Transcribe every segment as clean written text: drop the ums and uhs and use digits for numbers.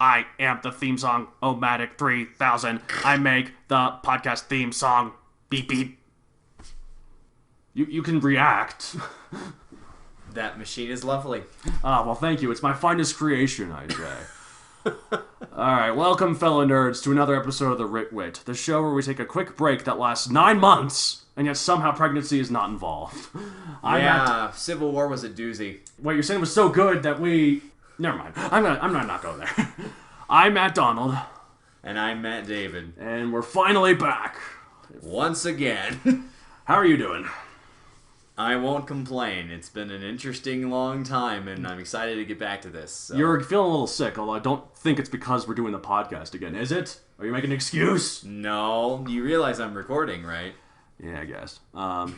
I am the theme song, Omatic 3000. I make the podcast theme song. Beep beep. You can react. That machine is lovely. Well, thank you. It's my finest creation, I say. Alright, welcome, fellow nerds, to another episode of the Writ Wit, the show where we take a quick break that lasts 9 months, and yet somehow pregnancy is not involved. Civil War was a doozy. Wait, you're saying it was so good that we... Never mind. I'm gonna not go there. I'm Matt Donald. And I'm Matt David. And we're finally back. Once again. How are you doing? I won't complain. It's been an interesting long time, and I'm excited to get back to this. So. You're feeling a little sick, although I don't think it's because we're doing the podcast again, is it? Are you making an excuse? No. You realize I'm recording, right? Yeah, I guess. Well,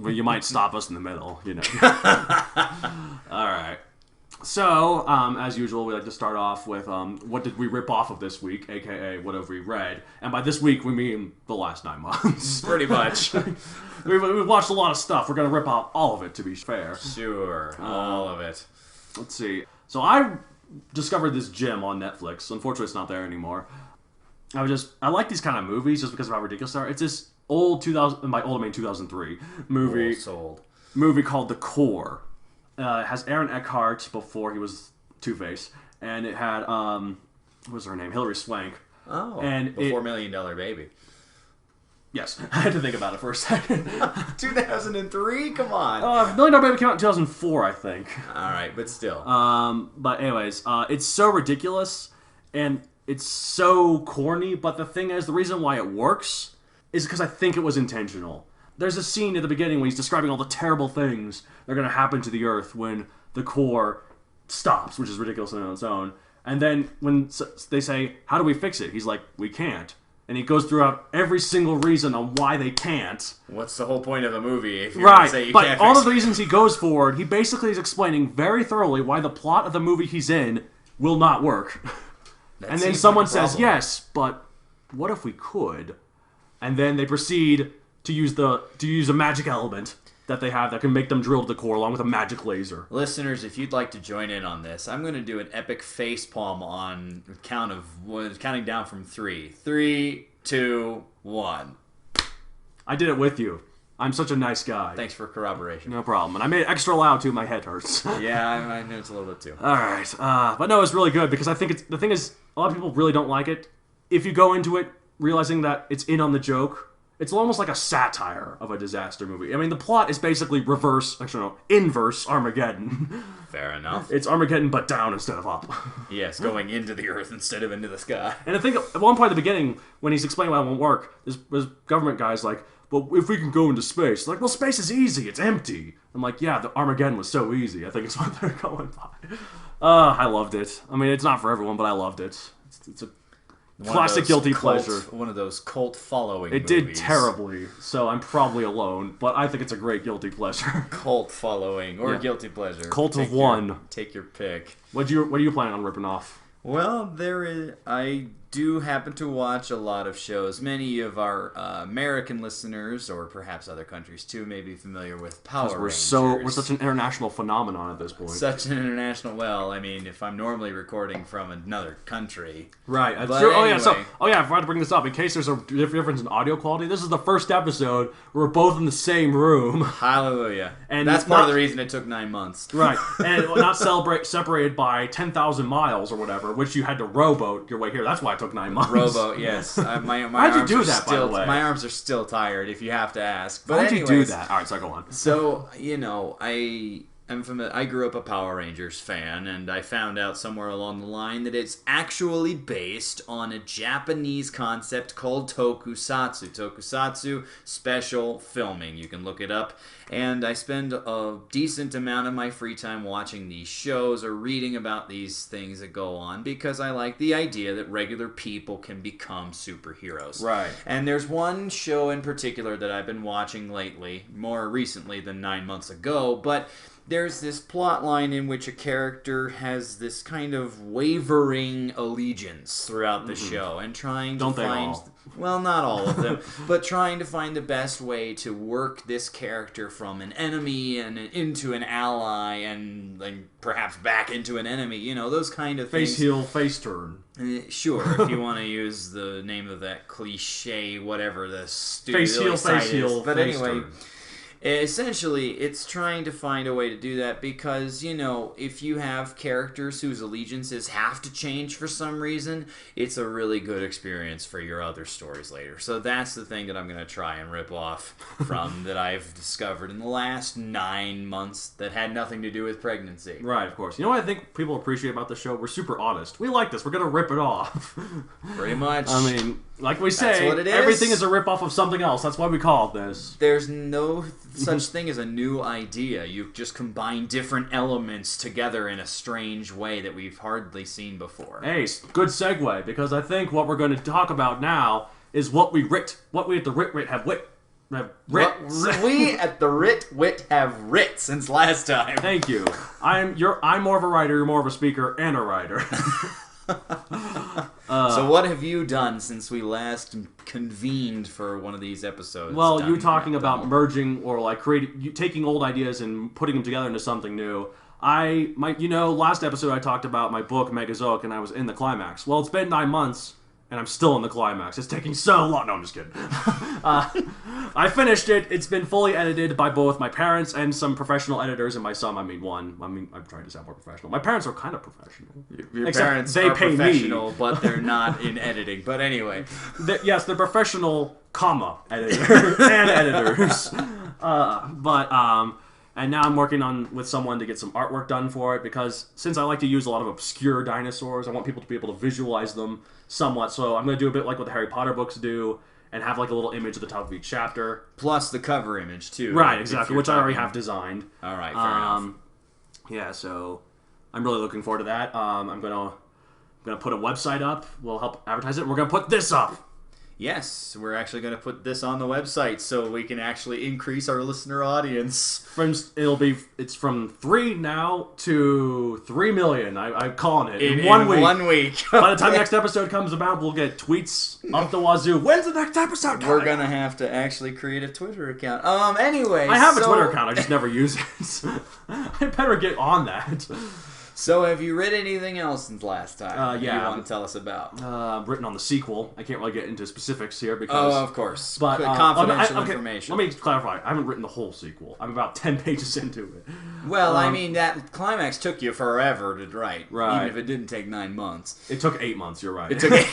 you might stop us in the middle, you know. Alright. So, as usual, we like to start off with what did we rip off of this week, aka what have we read. And by this week, we mean the last 9 months. Pretty much. We've watched a lot of stuff. We're going to rip off all of it, to be fair. Sure, all of it. Let's see. So I discovered this gem on Netflix. Unfortunately, it's not there anymore. I like these kind of movies just because of how ridiculous they are. It's this old 2003 movie. Sold. Movie called The Core. It has Aaron Eckhart before he was Two-Face, and it had what was her name? Hilary Swank. Oh, and before $1 Million Baby. Yes, I had to think about it for a second. 2003? Come on. $1 Million Baby came out in 2004, I think. All right, but still. But anyways, it's so ridiculous and it's so corny. But the thing is, the reason why it works is because I think it was intentional. There's a scene at the beginning when he's describing all the terrible things that are going to happen to the Earth when the core stops, which is ridiculous on its own. And then when they say, how do we fix it? He's like, we can't. And he goes throughout every single reason on why they can't. What's the whole point of a movie if you're going to say you can't fix it? But all the reasons he goes forward, he basically is explaining very thoroughly why the plot of the movie he's in will not work. And then someone says, yes, but what if we could? And then they proceed to use a magic element that they have that can make them drill to the core along with a magic laser. Listeners, if you'd like to join in on this, I'm going to do an epic facepalm on counting down from 3. 3, 2, 1. I did it with you. I'm such a nice guy. Thanks for corroboration. No problem. And I made it extra loud too. My head hurts. Yeah, I know it's a little bit too. All right, but no, it's really good because I think the thing is, a lot of people really don't like it. If you go into it realizing that it's in on the joke. It's almost like a satire of a disaster movie. I mean, the plot is basically inverse Armageddon. Fair enough. It's Armageddon, but down instead of up. Yes, going into the earth instead of into the sky. And I think at one point at the beginning, when he's explaining why it won't work, this government guy's like, well, if we can go into space. Like, well, space is easy. It's empty. I'm like, yeah, the Armageddon was so easy. I think it's what they're going by. I loved it. I mean, it's not for everyone, but I loved it. It's a classic guilty pleasure. One of those cult following It movies. did terribly, so I'm probably alone, but I think it's a great guilty pleasure. Cult following or guilty pleasure. Cult of one. Take your pick. What are you planning on ripping off? Well, I do happen to watch a lot of shows. Many of our American listeners, or perhaps other countries too, may be familiar with Power Rangers. We're such an international phenomenon at this point. Such an international. Well, I mean, if I'm normally recording from another country, right? That's but true. anyway. I forgot to bring this up in case there's a difference in audio quality. This is the first episode where we're both in the same room. Hallelujah! And that's part of the reason it took 9 months. Right, and not separated by 10,000 miles or whatever, which you had to rowboat your way here. That's why it took 9 months. Rowboat, yes. My How'd you do that, by the way? My arms are still tired, if you have to ask. But How'd you do that? All right, so go on. So, I'm familiar. I grew up a Power Rangers fan, and I found out somewhere along the line that it's actually based on a Japanese concept called tokusatsu. Tokusatsu, special filming. You can look it up. And I spend a decent amount of my free time watching these shows or reading about these things that go on because I like the idea that regular people can become superheroes. Right. And there's one show in particular that I've been watching lately, more recently than 9 months ago, but there's this plot line in which a character has this kind of wavering allegiance throughout the show and trying to find... Well, not all of them, but trying to find the best way to work this character from an enemy and into an ally and perhaps back into an enemy. You know, those kind of things. Face heel, face turn. Sure, if you want to use the name of that cliche, whatever the studio face heel, site face heel, is. But face anyway... turn. Essentially, it's trying to find a way to do that because, you know, if you have characters whose allegiances have to change for some reason, it's a really good experience for your other stories later. So that's the thing that I'm going to try and rip off from that I've discovered in the last 9 months that had nothing to do with pregnancy. Right, of course. You know what I think people appreciate about the show? We're super honest. We like this. We're going to rip it off. Pretty much. I mean, like we say, what it is. Everything is a rip-off of something else. That's why we call it this. There's no such thing as a new idea. You just combine different elements together in a strange way that we've hardly seen before. Hey, good segue, because I think what we're going to talk about now is what we at the Writ Wit have writ. We at the Writ Wit have writ since last time. Thank you. I'm more of a writer, you're more of a speaker, and a writer. So what have you done since we last convened for one of these episodes? Well, you talking about merging or like taking old ideas and putting them together into something new. Last episode I talked about my book Megazoic and I was in the climax. Well, it's been 9 months and I'm still in the climax. It's taking so long. No, I'm just kidding. I finished it. It's been fully edited by both my parents and some professional editors, and my son. I'm trying to sound more professional. My parents are kind of professional. Your parents are professional, but they're not in editing. But anyway. Yes, they're professional, editor and editors. And now I'm working with someone to get some artwork done for it, because since I like to use a lot of obscure dinosaurs, I want people to be able to visualize them somewhat. So I'm going to do a bit like what the Harry Potter books do, and have like a little image at the top of each chapter. Plus the cover image, too. Right, exactly, which I already have designed. All right, fair enough. Yeah, so I'm really looking forward to that. I'm going to put a website up. We'll help advertise it, and we're going to put this up. Yes, we're actually going to put this on the website so we can actually increase our listener audience. It's from 3 now to 3 million. I'm calling it in 1 week. 1 week. By the time the next episode comes about, we'll get tweets up the wazoo. When's the next episode coming? We're gonna have to actually create a Twitter account. Anyway, I have a Twitter account. I just never use it. I better get on that. So, have you read anything else since last time? Yeah. You want to tell us about? I've written on the sequel. I can't really get into specifics here because... Oh, of course. But confidential information. Let me clarify. I haven't written the whole sequel. I'm about 10 pages into it. Well, I mean, that climax took you forever to write. Right. Even if it didn't take 9 months. It took 8 months, you're right. It took 8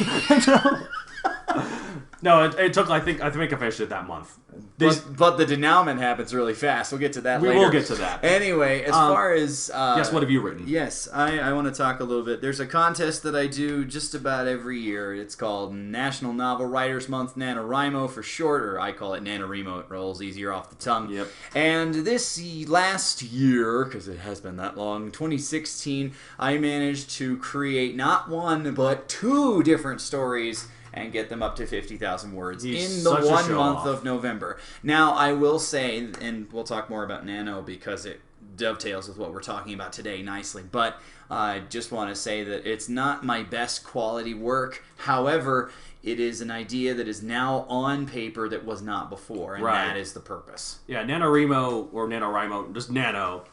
No, it took, I think I finished it that month. But the denouement happens really fast. We'll get to that later. We will get to that. Anyway, as far as... yes, what have you written? Yes, I want to talk a little bit. There's a contest that I do just about every year. It's called National Novel Writers Month, NaNoWriMo for short, or I call it NaNoWriMo. It rolls easier off the tongue. Yep. And this last year, because it has been that long, 2016, I managed to create not 1, but 2 different stories and get them up to 50,000 words in the 1 month of November. Now, I will say, and we'll talk more about Nano because it dovetails with what we're talking about today nicely, but I just want to say that it's not my best quality work. However, it is an idea that is now on paper that was not before, and that is the purpose. Yeah, NaNoWriMo or NaNoWriMo, just Nano,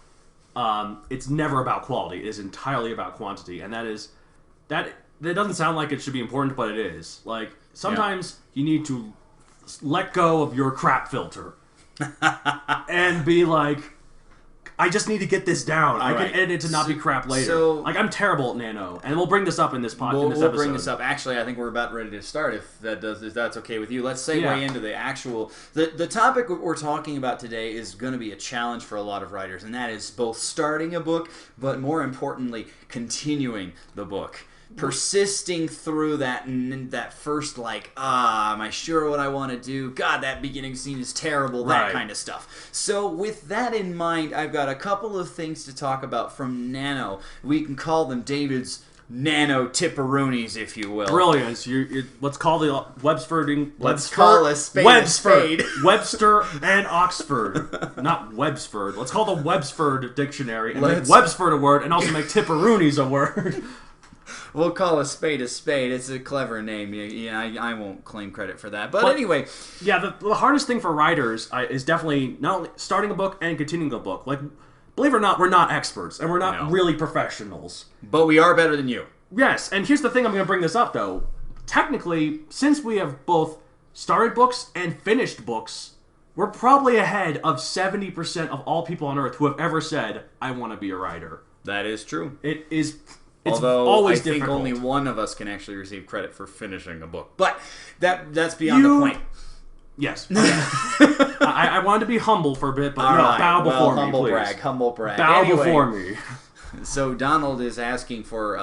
it's never about quality. It is entirely about quantity, and that doesn't sound like it should be important, but it is. Like, sometimes you need to let go of your crap filter and be like, I just need to get this down. I can edit it to not be crap later. So, like, I'm terrible at Nano, and we'll bring this up in this podcast. We'll bring this up. Actually, I think we're about ready to start. If that's okay with you, let's segue into the actual. The topic we're talking about today is going to be a challenge for a lot of writers, and that is both starting a book, but more importantly, continuing the book. Persisting through that first, like, am I sure what I want to do? God, that beginning scene is terrible, that kind of stuff. So with that in mind, I've got a couple of things to talk about from Nano. We can call them David's nano tipperoonies, if you will. Brilliant. Let's call the Websfording. Let's call a spade a spade. Webster and Oxford. Not Websford. Let's call the Websford dictionary and make Websford a word and also make tipperoonies a word. We'll call a spade a spade. It's a clever name. Yeah, I won't claim credit for that. But anyway. Yeah, the hardest thing for writers is definitely not only starting a book and continuing a book. Like, believe it or not, we're not experts, and we're not really professionals. But we are better than you. Yes, and here's the thing I'm going to bring this up, though. Technically, since we have both started books and finished books, we're probably ahead of 70% of all people on Earth who have ever said, I want to be a writer. That is true. It's Although always I think difficult. only one of us can actually receive credit for finishing a book. But that's beyond the point. Yes. Okay. I wanted to be humble for a bit, but bow before me, please. Humble brag. Bow before me. So Donald is asking for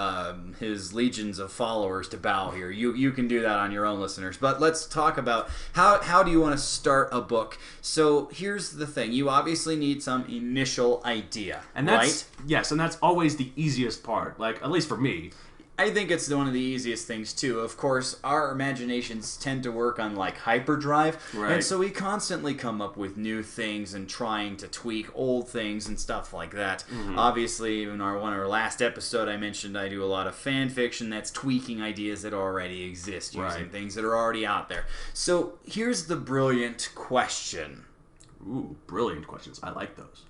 his legions of followers to bow here. You can do that on your own, listeners. But let's talk about how do you want to start a book. So here's the thing. You obviously need some initial idea, and that's, right? Yes, and that's always the easiest part, like, at least for me. I think it's one of the easiest things, too. Of course, our imaginations tend to work on, like, hyperdrive. Right. And so we constantly come up with new things and trying to tweak old things and stuff like that. Mm-hmm. Obviously, in our last episode, I mentioned I do a lot of fan fiction that's tweaking ideas that already exist, using things that are already out there. So here's the brilliant question. Ooh, brilliant questions. I like those.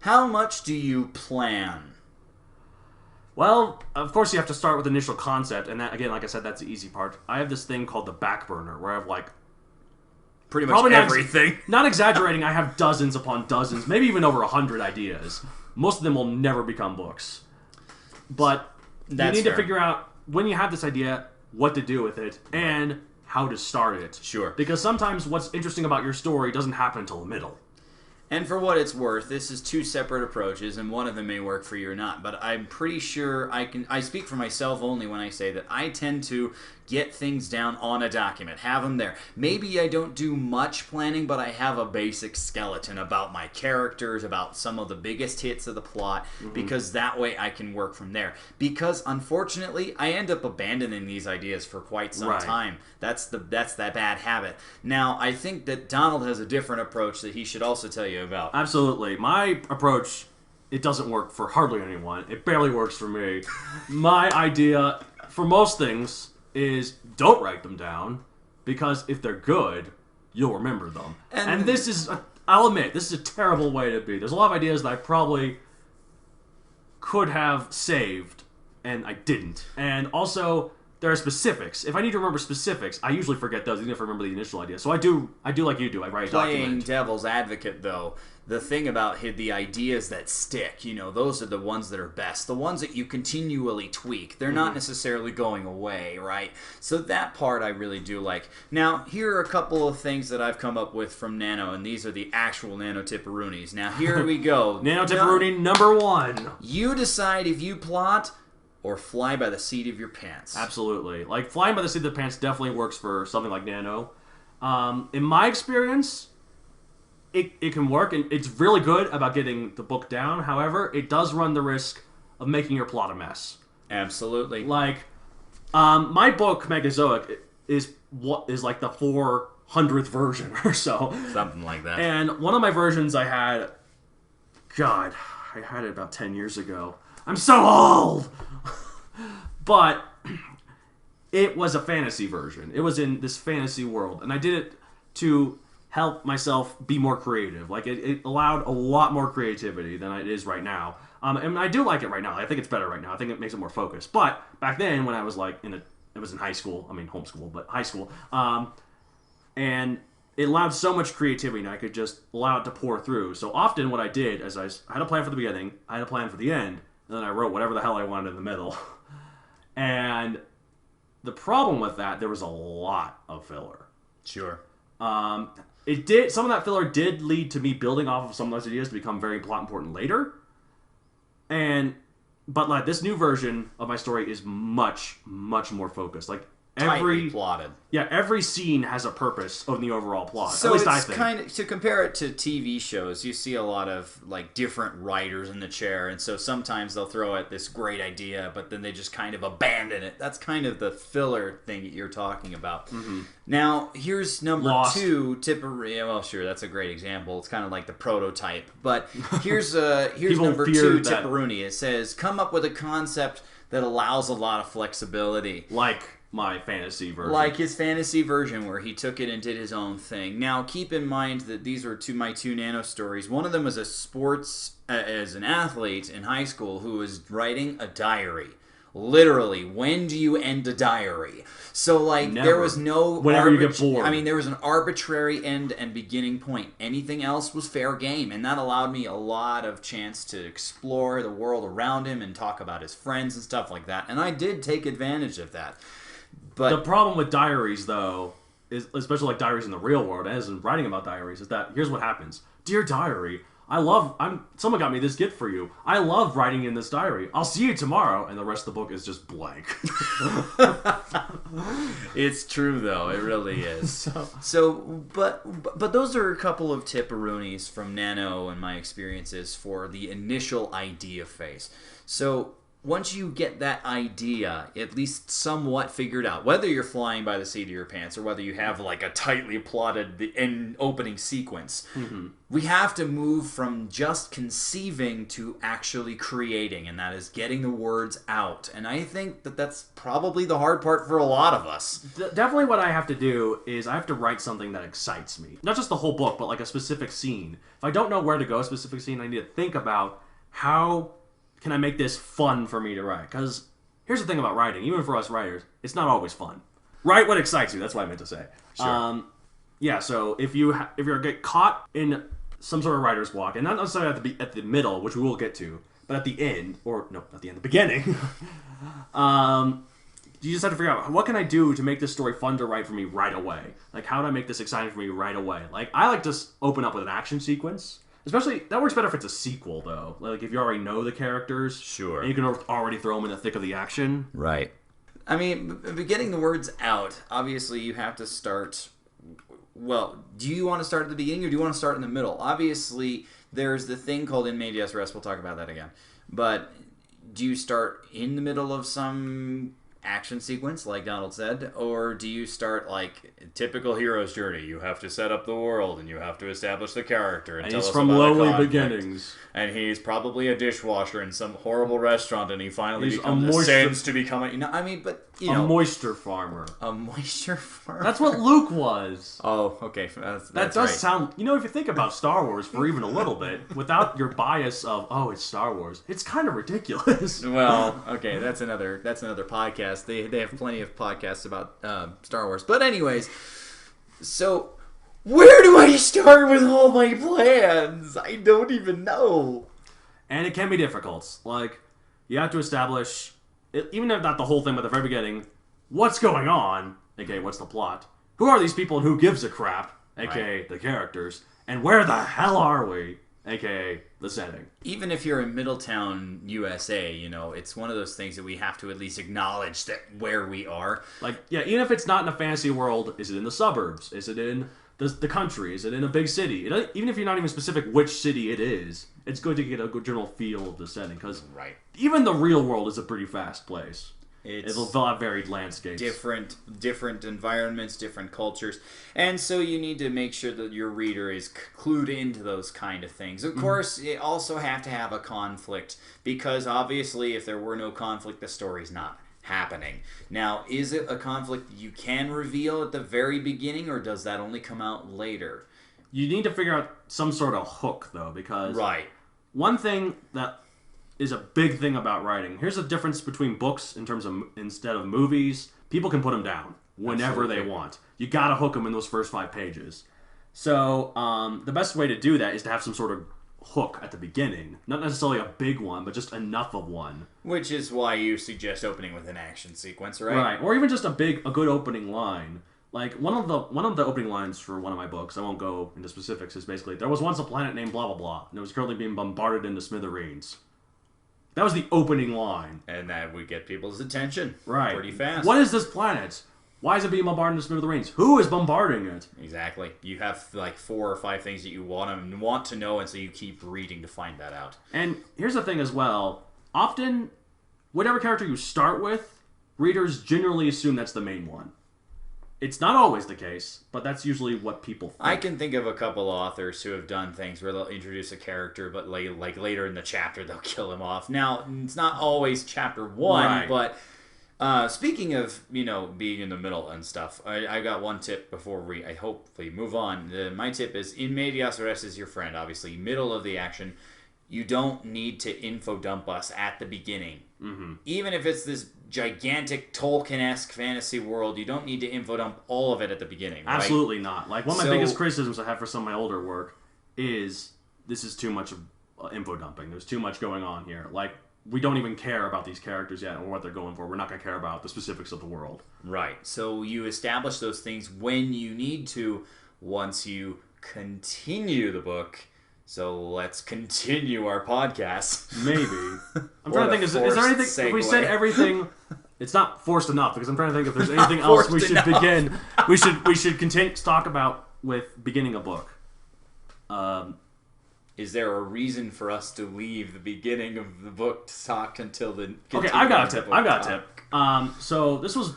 How much do you plan? Well, of course you have to start with initial concept, and that, again, like I said, that's the easy part. I have this thing called the back burner, where I have, like, pretty much everything. Not exaggerating, I have dozens upon dozens, maybe even over 100 ideas. Most of them will never become books. But you need to figure out, when you have this idea, what to do with it, and how to start it. Sure. Because sometimes what's interesting about your story doesn't happen until the middle. And for what it's worth, this is two separate approaches, and one of them may work for you or not. But I'm pretty sure I speak for myself only when I say that I tend to get things down on a document, have them there. Maybe I don't do much planning, but I have a basic skeleton about my characters, about some of the biggest hits of the plot, because that way I can work from there. Because unfortunately, I end up abandoning these ideas for quite some time. That's that bad habit. Now, I think that Donald has a different approach that he should also tell you about. Absolutely. My approach, it doesn't work for hardly anyone. It barely works for me. My idea, for most things, is don't write them down, because if they're good, you'll remember them. And this is, I'll admit, this is a terrible way to be. There's a lot of ideas that I probably could have saved, and I didn't. And also, there are specifics. If I need to remember specifics, I usually forget those, even if I remember the initial idea. So I do like you do. I write a document. Playing devil's advocate, though, the thing about the ideas that stick, those are the ones that are best. The ones that you continually tweak. They're not necessarily going away, right? So that part I really do like. Now, here are a couple of things that I've come up with from Nano, and these are the actual Nano Tipperoonies. Now, here we go. Nano Tipperoonie number 1. You decide if you plot or fly by the seat of your pants. Absolutely. Like, flying by the seat of the pants definitely works for something like Nano. In my experience, it can work, and it's really good about getting the book down. However, it does run the risk of making your plot a mess. Absolutely. Like, my book, Megazoic, is like the 400th version or so. Something like that. And one of my versions I had it about 10 years ago. I'm so old! But it was a fantasy version. It was in this fantasy world. And I did it to help myself be more creative. Like, it allowed a lot more creativity than it is right now. And I do like it right now. I think it's better right now. I think it makes it more focused. But back then, when I was like it was in high school. I mean, homeschool, but high school. And it allowed so much creativity, and I could just allow it to pour through. So often what I did is I had a plan for the beginning, I had a plan for the end, and then I wrote whatever the hell I wanted in the middle. And the problem with that, there was a lot of filler. Sure. Some of that filler did lead to me building off of some of those ideas to become very plot important later. But like this new version of my story is much, much more focused. Like, tightly plotted. Yeah, every scene has a purpose in the overall plot. So at least I it's think. kind of, to compare it to TV shows, you see a lot of like different writers in the chair, and so sometimes they'll throw out this great idea, but then they just kind of abandon it. That's kind of the filler thing that you're talking about. Mm-hmm. Now, here's number Lost. 2, well, sure, that's a great example. It's kind of like the prototype. But here's People number fear 2, that- Tipperuni. It says, come up with a concept that allows a lot of flexibility. Like my fantasy version. Like his fantasy version where he took it and did his own thing. Now, keep in mind that these were my two nano stories. One of them was as an athlete in high school who was writing a diary. Literally, when do you end a diary? So, like, Never. there was no... Whenever you get bored. I mean, there was an arbitrary end and beginning point. Anything else was fair game, and that allowed me a lot of chance to explore the world around him and talk about his friends and stuff like that. And I did take advantage of that. But the problem with diaries, though, is especially like diaries in the real world, as in writing about diaries, is that here's what happens. Dear diary, someone got me this gift for you. I love writing in this diary. I'll see you tomorrow. And the rest of the book is just blank. It's true, though. It really is. But those are a couple of tipperoonies from Nano and my experiences for the initial idea phase. So once you get that idea at least somewhat figured out, whether you're flying by the seat of your pants or whether you have like a tightly plotted opening sequence, we have to move from just conceiving to actually creating, and that is getting the words out. And I think that that's probably the hard part for a lot of us. Definitely what I have to do is I have to write something that excites me. Not just the whole book, but like a specific scene. If I don't know where to go, a specific scene, I need to think about how can I make this fun for me to write? Because here's the thing about writing, even for us writers, it's not always fun. Write what excites you. That's what I meant to say. Sure. Yeah. So if you get caught in some sort of writer's block, and not necessarily at the middle, which we will get to, but at the end, or no, not the end, the beginning. You just have to figure out, what can I do to make this story fun to write for me right away? Like, how do I make this exciting for me right away? Like, I like to open up with an action sequence. Especially, that works better if it's a sequel, though. Like, if you already know the characters. Sure. And you can already throw them in the thick of the action. Right. I mean, getting the words out, obviously you have to start... Well, do you want to start at the beginning or do you want to start in the middle? Obviously, there's the thing called in medias res. We'll talk about that again. But do you start in the middle of some action sequence, like Donald said, or do you start like typical hero's journey? You have to set up the world and you have to establish the character and tell he's us from about lowly a conflict. beginnings. And he's probably a dishwasher in some horrible restaurant, and he finally He's ascends to becoming. You know, I mean, but you know, a moisture farmer. a moisture farmer. That's what Luke was. Oh, okay. That's That does right. sound... You know, if you think about Star Wars for even a little bit, without your bias of, oh, it's Star Wars, it's kind of ridiculous. Well, okay, that's another podcast. They have plenty of podcasts about Star Wars. But anyways, so where do I start with all my plans? I don't even know. And it can be difficult. Like, you have to establish, even if not the whole thing, but the very beginning, what's going on, aka what's the plot, who are these people and who gives a crap, aka the characters, and where the hell are we, aka the setting. Even if you're in Middletown, USA, you know, it's one of those things that we have to at least acknowledge that where we are. Like, yeah, even if it's not in a fantasy world, is it in the suburbs? Is it in the country? Is it in a big city? Even if you're not even specific which city it is, it's good to get a good general feel of the setting, because even the real world is a pretty fast place. It'll have varied landscapes. Different environments, different cultures. And so you need to make sure that your reader is clued into those kind of things. Of course, you also have to have a conflict, because obviously if there were no conflict, the story's not happening. Now, is it a conflict you can reveal at the very beginning, or does that only come out later? You need to figure out some sort of hook, though, because one thing that is a big thing about writing. Here's the difference between books in terms of, instead of movies, people can put them down whenever they want. You gotta hook them in those first 5 pages. So, the best way to do that is to have some sort of hook at the beginning. Not necessarily a big one, but just enough of one. Which is why you suggest opening with an action sequence, right? Right. Or even just a good opening line. Like, one of the opening lines for one of my books, I won't go into specifics, is basically, there was once a planet named blah blah blah, and it was currently being bombarded into smithereens. That was the opening line. And that would get people's attention pretty fast. What is this planet? Why is it being bombarded into smithereens? Who is bombarding it? Exactly. You have like 4 or 5 things that you want to know, and so you keep reading to find that out. And here's the thing as well. Often, whatever character you start with, readers generally assume that's the main one. It's not always the case, but that's usually what people think. I can think of a couple authors who have done things where they'll introduce a character, but like later in the chapter they'll kill him off. Now, it's not always chapter 1, Right. but speaking of, being in the middle and stuff, I got one tip before I hopefully move on. My tip is, in medias res is your friend, obviously. Middle of the action. You don't need to info dump us at the beginning. Mm-hmm. Even if it's this gigantic Tolkien-esque fantasy world, you don't need to info dump all of it at the beginning, right? Absolutely not. Like, one of my biggest criticisms I have for some of my older work is this is too much info dumping. There's too much going on here. Like, we don't even care about these characters yet or what they're going for. We're not going to care about the specifics of the world. Right. So you establish those things when you need to, once you continue the book. So let's continue our podcast. Continue. I'm trying to think, is there anything, segue. if we said everything, it's not forced enough, because I'm trying to think if there's anything else we should begin. We should continue to talk about with beginning a book. Is there a reason for us to leave the beginning of the book to talk until the... Okay, I've got a tip. So this was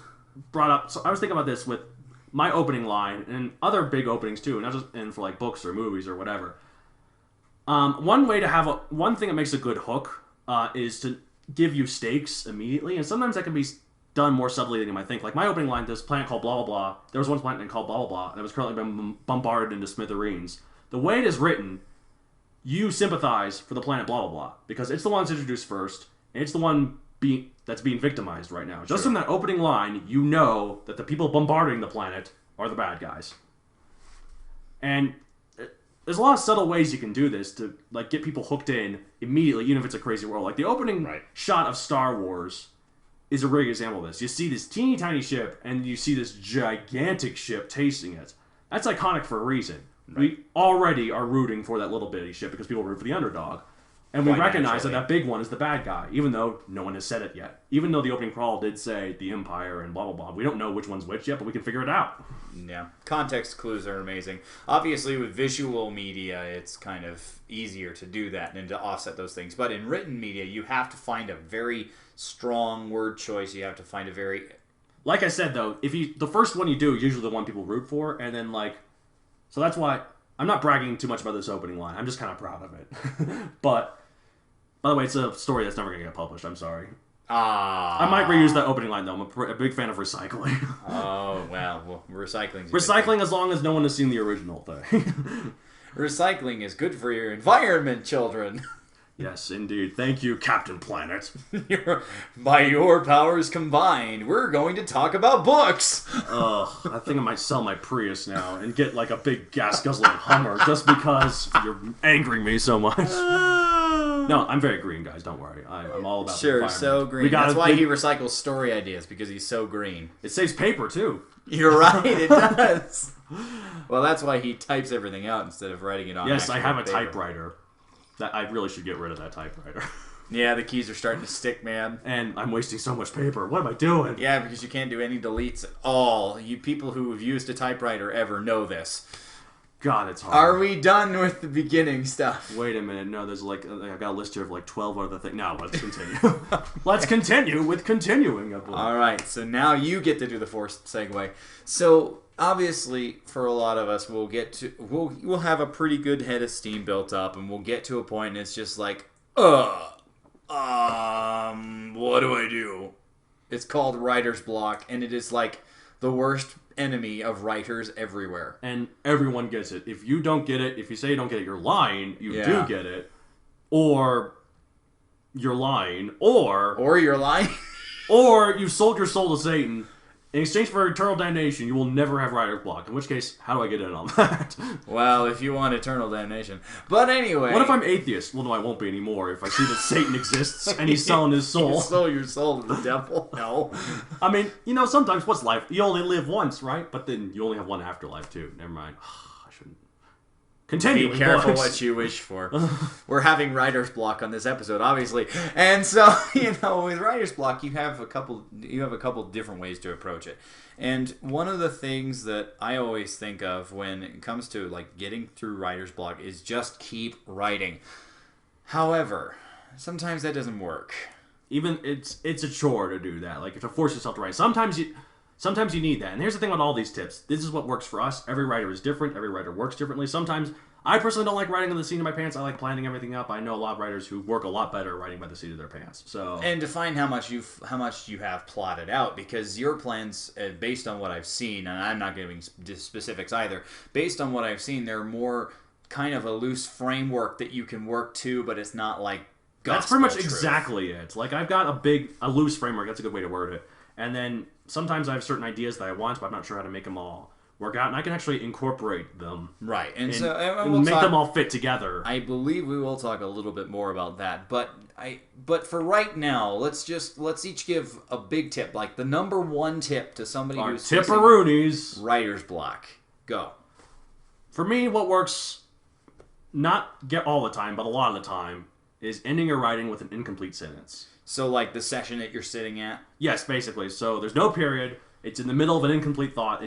brought up, so I was thinking about this with my opening line, and other big openings too, not just for like books or movies or whatever. One way to have one thing that makes a good hook is to give you stakes immediately, and sometimes that can be done more subtly than you might think. Like my opening line, this planet called blah blah blah. There was one planet called blah blah blah, and it was currently been bombarded into smithereens. The way it is written, you sympathize for the planet blah blah blah because it's the one that's introduced first, and it's the one that's being victimized right now. Just from that opening line, you know that the people bombarding the planet are the bad guys, and there's a lot of subtle ways you can do this to like get people hooked in immediately, even if it's a crazy world. Like the opening shot of Star Wars is a really good example of this. You see this teeny tiny ship, and you see this gigantic ship chasing it. That's iconic for a reason. Right. We already are rooting for that little bitty ship because people root for the underdog. And we recognize that big one is the bad guy, even though no one has said it yet. Even though the opening crawl did say the Empire and blah, blah, blah. We don't know which one's which yet, but we can figure it out. Yeah. Context clues are amazing. Obviously, with visual media, it's kind of easier to do that and to offset those things. But in written media, you have to find a very strong word choice. You have to find a very... Like I said, though, the first one you do is usually the one people root for, and then, like... So that's why... I'm not bragging too much about this opening line. I'm just kind of proud of it. But... By the way, it's a story that's never going to get published. I'm sorry. I might reuse that opening line, though. I'm a big fan of recycling. Oh, well, recycling. Recycling as long as no one has seen the original thing. Recycling is good for your environment, children. Yes, indeed. Thank you, Captain Planet. By your powers combined, we're going to talk about books. Ugh, I think I might sell my Prius now and get like a big gas-guzzling Hummer just because you're angering me so much. No, I'm very green, guys. Don't worry. I'm all about the environment. So green. That's why he recycles story ideas, because he's so green. It saves paper, too. You're right, it does. Well, that's why he types everything out instead of writing it on Yes, I have a paper. typewriter. That I really should get rid of that typewriter. Yeah, the keys are starting to stick, man. And I'm wasting so much paper. What am I doing? Yeah, because you can't do any deletes at all. You people who have used a typewriter ever know this. God, it's hard. Are we done with the beginning stuff? Wait a minute. No, there's like... I've got a list here of like 12 other things. No, let's continue. Let's continue with continuing a book. Alright, so now you get to do the forced segue. So... Obviously, for a lot of us, we'll have a pretty good head of steam built up, and we'll get to a point, and it's just like, what do I do? It's called writer's block, and it is like the worst enemy of writers everywhere. And everyone gets it. If you don't get it, if you say you don't get it, you're lying. You do get it, or you're lying, or you're lying, or you've sold your soul to Satan. In exchange for eternal damnation, you will never have writer's block. In which case, how do I get in on that? Well, if you want eternal damnation. But anyway... What if I'm atheist? Well, no, I won't be anymore if I see that Satan exists and he's selling his soul. You sold your soul to the devil? No. I mean, sometimes what's life? You only live once, right? But then you only have one afterlife, too. Never mind. I shouldn't... Continuing Be careful books. what you wish for. We're having writer's block on this episode, obviously, and so with writer's block, you have a couple different ways to approach it. And one of the things that I always think of when it comes to like getting through writer's block is just keep writing. However, sometimes that doesn't work. Even it's a chore to do that. Like, to force yourself to write. Sometimes you need that. And here's the thing about all these tips. This is what works for us. Every writer is different. Every writer works differently. Sometimes, I personally don't like writing on the seat of my pants. I like planning everything up. I know a lot of writers who work a lot better writing by the seat of their pants. So, and define how much you have plotted out, because your plans, based on what I've seen, and I'm not giving specifics either, based on what I've seen, they're more kind of a loose framework that you can work to, but it's not like that's pretty much truth. exactly it. Like, I've got a loose framework. That's a good way to word it. And then sometimes I have certain ideas that I want, but I'm not sure how to make them all work out, and I can actually incorporate them. Right. And we'll make them all fit together. I believe we will talk a little bit more about that, but for right now, let's each give a big tip, like the number one tip to somebody who's tipperoonies. Writer's block. Go. For me, what works, not get all the time, but a lot of the time, is ending your writing with an incomplete sentence. So, like the session that you're sitting at? Yes, basically. So, there's no period. It's in the middle of an incomplete thought.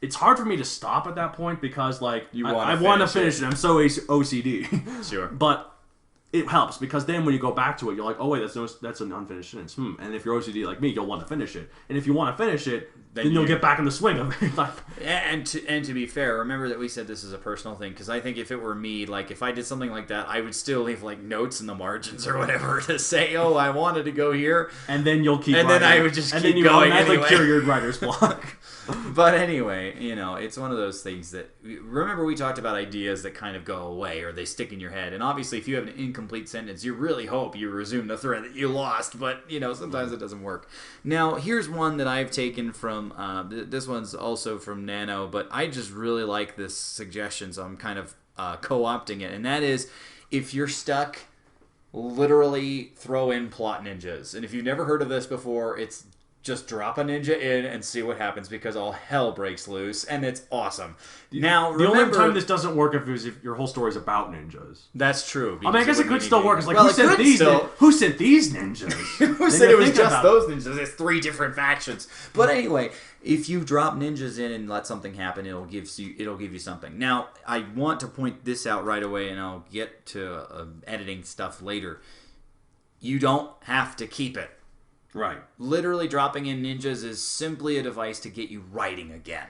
It's hard for me to stop at that point because, like, I want to finish it. I'm so OCD. Sure. But it helps because then when you go back to it, you're like, oh, wait, that's an unfinished sentence. And if you're OCD like me, you'll want to finish it. And if you want to finish it, then you'll get back in the swing of it. And to be fair, remember that we said this is a personal thing, because I think if it were me, like if I did something like that, I would still leave like notes in the margins or whatever to say, oh, I wanted to go here. And then you'll keep and writing. then I would just and keep then you going automatically anyway. cure your writer's block. But anyway, it's one of those things that, remember we talked about ideas that kind of go away or they stick in your head. And obviously if you have an incomplete sentence, you really hope you resume the thread that you lost, but sometimes it doesn't work. Now, here's one that I've taken from, this one's also from Nano, but I just really like this suggestion, so I'm kind of co-opting it. And that is, if you're stuck, literally throw in plot ninjas. And if you've never heard of this before, it's just drop a ninja in and see what happens, because all hell breaks loose, and it's awesome. Now, the only time this doesn't work if your whole story is about ninjas. That's true. I mean, I guess it could still work. It's like, well, who sent these ninjas? Who said it was just those ninjas? It's 3 different factions. But anyway, if you drop ninjas in and let something happen, it'll give you something. Now, I want to point this out right away, and I'll get to editing stuff later. You don't have to keep it. Right. Literally dropping in ninjas is simply a device to get you writing again,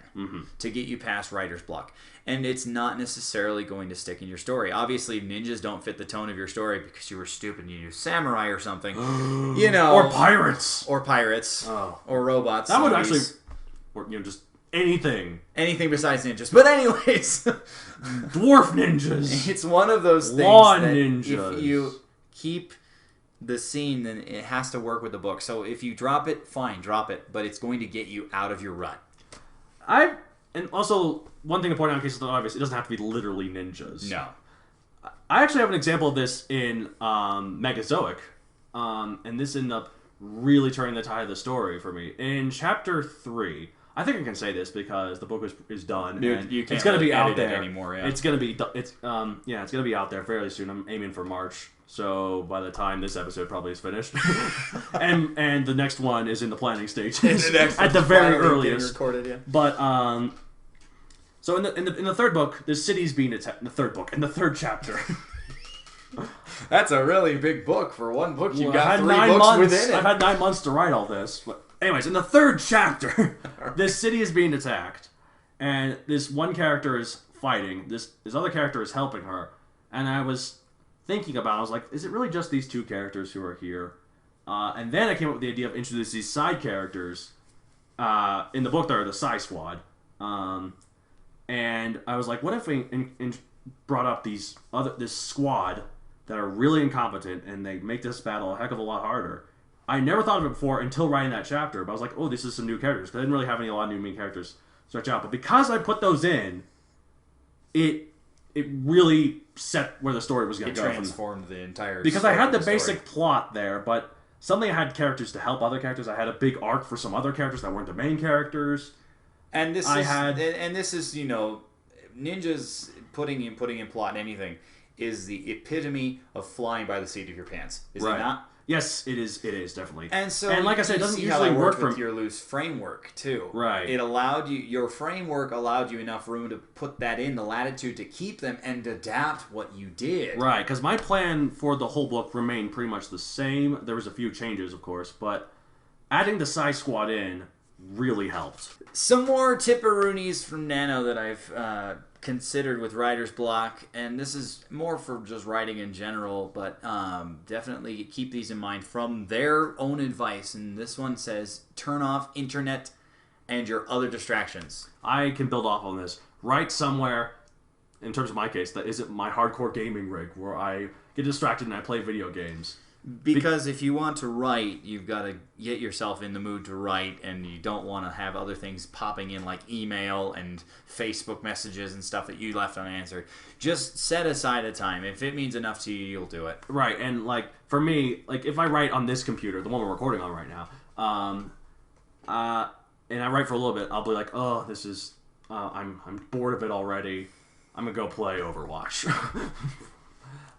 to get you past writer's block. And it's not necessarily going to stick in your story. Obviously, ninjas don't fit the tone of your story because you were stupid and you used samurai or something. Or pirates. Or pirates. Oh. Or robots. That would actually, or just anything. Anything besides ninjas. But anyways. Dwarf ninjas. It's one of those things Law that ninjas. if you keep the scene, then it has to work with the book. So if you drop it, fine, drop it, but it's going to get you out of your rut. And also, one thing to point out in case it's not obvious, it doesn't have to be literally ninjas. No. I actually have an example of this in Megazoic, and this ended up really turning the tide of the story for me. In chapter 3, I think I can say this because the book is done. Dude, and you can't it's going to be out edit it there anymore. Yeah. It's going to be it's going to be out there fairly soon. I'm aiming for March. So by the time this episode probably is finished, and the next one is in the planning stages at the very earliest. Recorded, yeah. But so in the third book, the city's being attacked. In the third chapter. That's a really big book for one book. You've got I've 3 had books 9 months, within it. I've had 9 months to write all this. But anyways, in the third chapter, this city is being attacked, and this one character is fighting. This other character is helping her, and I was thinking about it, I was like, is it really just these 2 characters who are here? And then I came up with the idea of introducing these side characters. In the book, they're the Psy Squad. And I was like, what if we brought up this squad that are really incompetent, and they make this battle a heck of a lot harder. I never thought of it before until writing that chapter, but I was like, oh, this is some new characters, because I didn't really have a lot of new main characters stretch out. But because I put those in, it really set where the story was going to go. It transformed the entire because I had the story. basic plot there, but suddenly I had characters to help other characters. I had a big arc for some other characters that weren't the main characters. And this is ninjas putting in plot in anything is the epitome of flying by the seat of your pants. Is it not? Yes, it is. It is definitely. And so, and like I said, it doesn't usually work with your loose framework too. Right. It allowed you. Your framework allowed you enough room to put that in the latitude to keep them and adapt what you did. Right. Because my plan for the whole book remained pretty much the same. There was a few changes, of course, but adding the Psy Squad in really helped. Some more tipperoonies from Nano that I've considered with writer's block, and this is more for just writing in general, but definitely keep these in mind from their own advice. And this one says, turn off internet and your other distractions. I can build off on this. Write somewhere, in terms of my case, that isn't my hardcore gaming rig, where I get distracted and I play video games. Because if you want to write, you've got to get yourself in the mood to write, and you don't want to have other things popping in like email and Facebook messages and stuff that you left unanswered. Just set aside a time. If it means enough to you, you'll do it. Right, and like for me, like if I write on this computer, the one we're recording on right now, and I write for a little bit, I'll be like, oh, this is, I'm bored of it already. I'm gonna go play Overwatch.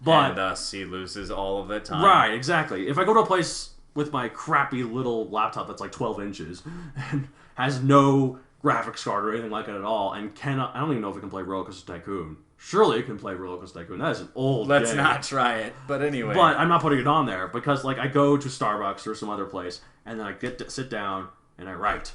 But and thus he loses all of the time. Right, exactly. If I go to a place with my crappy little laptop that's like 12 inches and has no graphics card or anything like it at all, and cannot, I don't even know if it can play Roller Coaster Tycoon. Surely it can play Roller Coaster Tycoon. That is an old Let's game. not try it. But anyway. But I'm not putting it on there because like I go to Starbucks or some other place and then I get to sit down and I write.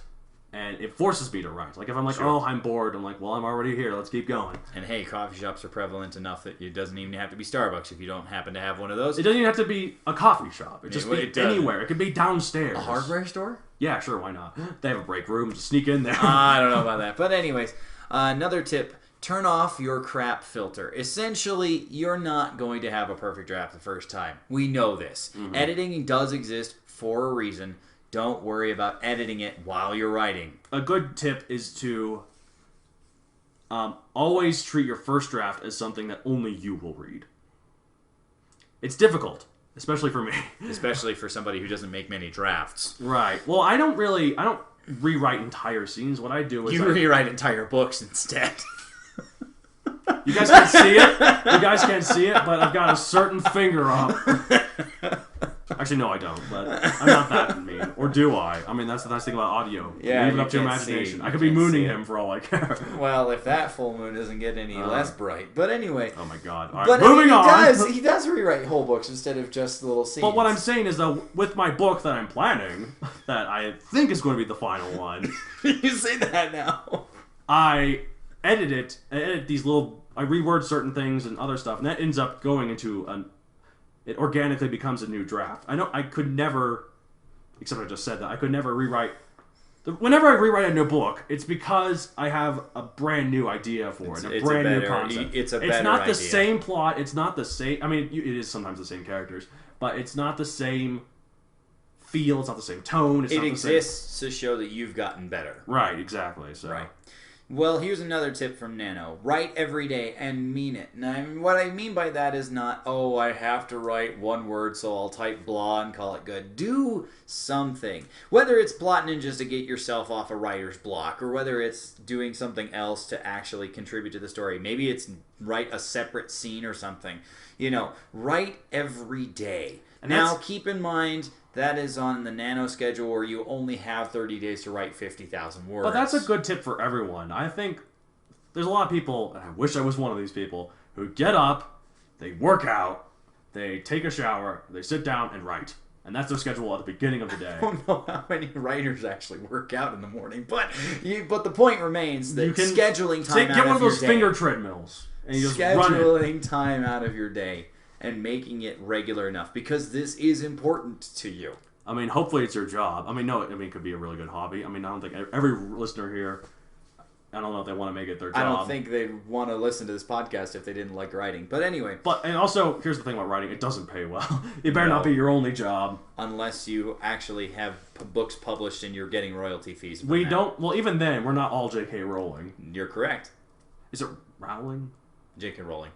And it forces me to write. Like, if I'm like, oh, I'm bored, I'm like, well, I'm already here. Let's keep going. And, hey, coffee shops are prevalent enough that it doesn't even have to be Starbucks if you don't happen to have one of those. It doesn't even have to be a coffee shop. It just be anywhere. It could be downstairs. A hardware store? Yeah, sure, why not? They have a break room. Just sneak in there. I don't know about that. But anyways, another tip. Turn off your crap filter. Essentially, you're not going to have a perfect draft the first time. We know this. Mm-hmm. Editing does exist for a reason. Don't worry about editing it while you're writing. A good tip is to always treat your first draft as something that only you will read. It's difficult, especially for me. Especially for somebody who doesn't make many drafts. Right. Well, I don't rewrite entire scenes. What I do is you rewrite entire books instead. You guys can't see it. You guys can't see it, but I've got a certain finger up. Actually, no, I don't. But I'm not that mean, or do I? I mean, that's the nice thing about audio. Yeah, leave it up to your imagination. I could be mooning him for all I care. Well, if that full moon doesn't get any less bright, but anyway. Oh my God! All right, but moving on. He does rewrite whole books instead of just little scenes. But what I'm saying is that with my book that I'm planning, that I think is going to be the final one. You say that now. I edit these little. I reword certain things and other stuff, and that ends up going into it organically becomes a new draft. I know I could never, except I just said that, I could never rewrite. Whenever I rewrite a new book, it's because I have a brand new idea for it, a brand new concept. It's a better It's not idea. the same plot. It's not the same. I mean, it is sometimes the same characters, but it's not the same feel. It's not the same tone. It exists to show that you've gotten better. Right. Exactly. So. Right. Well, here's another tip from Nano. Write every day and mean it. Now, what I mean by that is not, oh, I have to write one word, so I'll type blah and call it good. Do something. Whether it's plot ninjas to get yourself off a writer's block, or whether it's doing something else to actually contribute to the story. Maybe it's write a separate scene or something. Write every day. And now, keep in mind, that is on the Nano schedule where you only have 30 days to write 50,000 words. But that's a good tip for everyone. I think there's a lot of people, and I wish I was one of these people, who get up, they work out, they take a shower, they sit down and write. And that's their schedule at the beginning of the day. I don't know how many writers actually work out in the morning, but the point remains that scheduling time out of your day. Get one of those finger treadmills, and you just run it. Scheduling time out of your day. And making it regular enough, because this is important to you. I mean, hopefully it's your job. I mean, no, it could be a really good hobby. I mean, I don't think every listener here, I don't know if they want to make it their job. I don't think they'd want to listen to this podcast if they didn't like writing. But anyway. And also, here's the thing about writing. It doesn't pay well. It better not be your only job. Unless you actually have books published and you're getting royalty fees. We don't, well, even then, we're not all J.K. Rowling. You're correct. Is it Rowling? J.K. Rowling.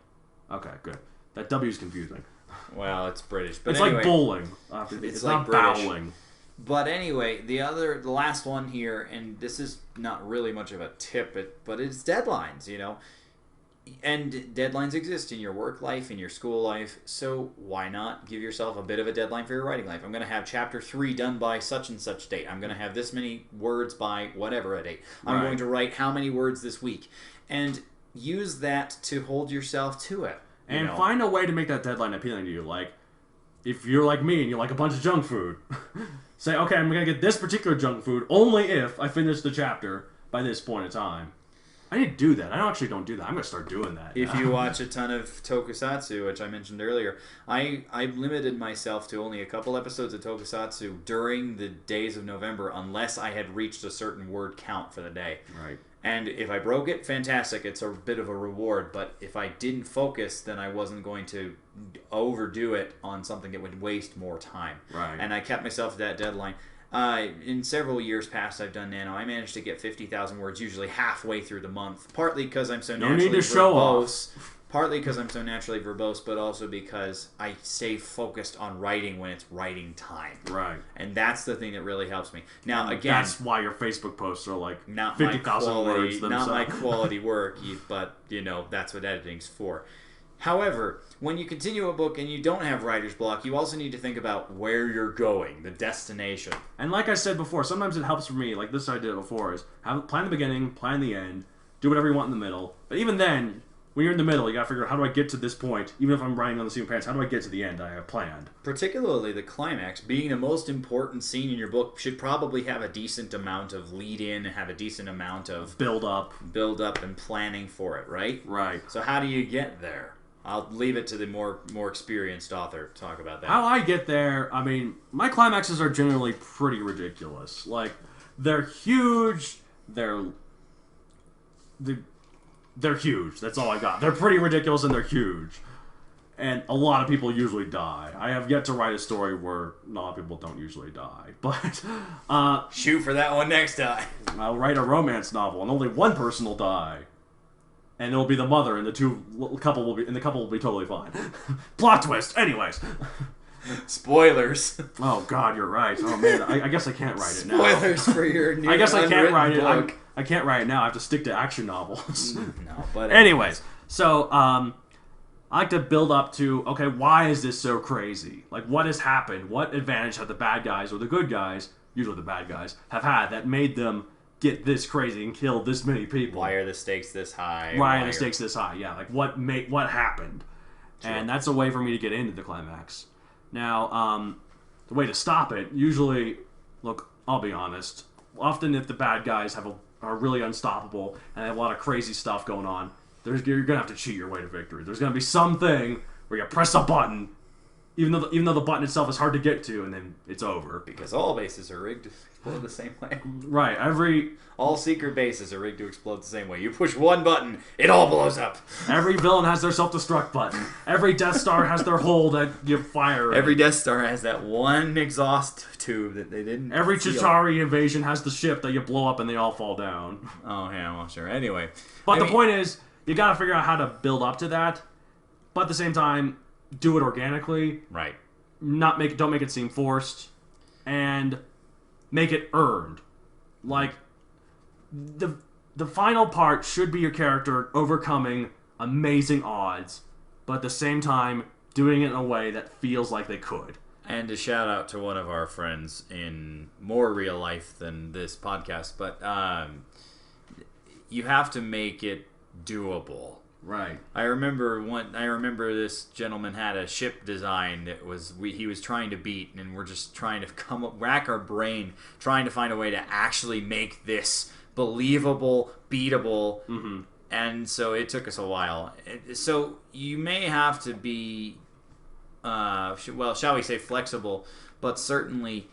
Okay, good. That W is confusing. Well, it's British. But it's anyway, like bowling. It's like not British. bowling. But anyway, the last one here, and this is not really much of a tip, but it's deadlines, And deadlines exist in your work life, in your school life, so why not give yourself a bit of a deadline for your writing life? I'm going to have chapter 3 done by such and such date. I'm going to have this many words by whatever a date. I'm going to write how many words this week. And use that to hold yourself to it. And find a way to make that deadline appealing to you. Like, if you're like me and you like a bunch of junk food, say, okay, I'm going to get this particular junk food only if I finish the chapter by this point in time. I need to do that. I actually don't do that. I'm going to start doing that. If you watch a ton of tokusatsu, which I mentioned earlier, I limited myself to only a couple episodes of tokusatsu during the days of November unless I had reached a certain word count for the day. Right. And if I broke it, fantastic. It's a bit of a reward. But if I didn't focus, then I wasn't going to overdo it on something that would waste more time. Right. And I kept myself to that deadline. In several years past I've done Nano, I managed to get 50,000 words usually halfway through the month. Partly because I'm so naturally verbose. Partly because I'm so naturally verbose, but also because I stay focused on writing when it's writing time. Right. And that's the thing that really helps me. Now, again... That's why your Facebook posts are like 50,000 words themselves. Not my quality work, but, that's what editing's for. However, when you continue a book and you don't have writer's block, you also need to think about where you're going, the destination. And like I said before, sometimes it helps for me, like this I did before, is plan the beginning, plan the end, do whatever you want in the middle. But even then, when you're in the middle, you gotta figure out, how do I get to this point? Even if I'm writing on the same page, how do I get to the end I have planned? Particularly the climax, being the most important scene in your book, should probably have a decent amount of lead-in, have a decent amount of... Build up and planning for it, right? Right. So how do you get there? I'll leave it to the more experienced author to talk about that. How I get there, I mean, my climaxes are generally pretty ridiculous. Like, they're huge, they're huge. That's all I got. They're pretty ridiculous and they're huge. And a lot of people usually die. I have yet to write a story where a lot of people don't usually die. But, shoot for that one next time. I'll write a romance novel and only one person will die. And it'll be the mother, and the couple will be totally fine. Plot twist. Anyways, spoilers. Oh God, you're right. Oh man, I guess I can't write it now. Spoilers for your new. I guess I can't write book. it. I can't write it now. I have to stick to action novels. No, but anyways, so I like to build up to, okay, why is this so crazy? Like, what has happened? What advantage have the bad guys or the good guys, usually the bad guys, have had that made them get this crazy and kill this many people? Why are the stakes this high? Why are the stakes this high? Yeah, like what happened? Sure. And that's a way for me to get into the climax. Now, the way to stop it, usually, look, I'll be honest. Often, if the bad guys are really unstoppable and they have a lot of crazy stuff going on, you're gonna have to cheat your way to victory. There's gonna be something where you press a button, even though the button itself is hard to get to, and then it's over. Because all bases are rigged to explode the same way. Right. All secret bases are rigged to explode the same way. You push one button, it all blows up. Every villain has their self-destruct button. Every Death Star has their hole that you fire. Every Death Star has that one exhaust tube that they didn't. Every Chitauri invasion has the ship that you blow up and they all fall down. Oh yeah, well sure. Anyway, but the point is, you gotta figure out how to build up to that, but at the same time, do it organically. Right. Don't make it seem forced, and make it earned. Like, the final part should be your character overcoming amazing odds, but at the same time doing it in a way that feels like they could. And a shout out to one of our friends in more real life than this podcast, but you have to make it doable. Right. I remember this gentleman had a ship design that he was trying to beat, and we're just trying to rack our brain trying to find a way to actually make this believable, beatable. Mm-hmm. And so it took us a while. So you may have to be, shall we say flexible, but certainly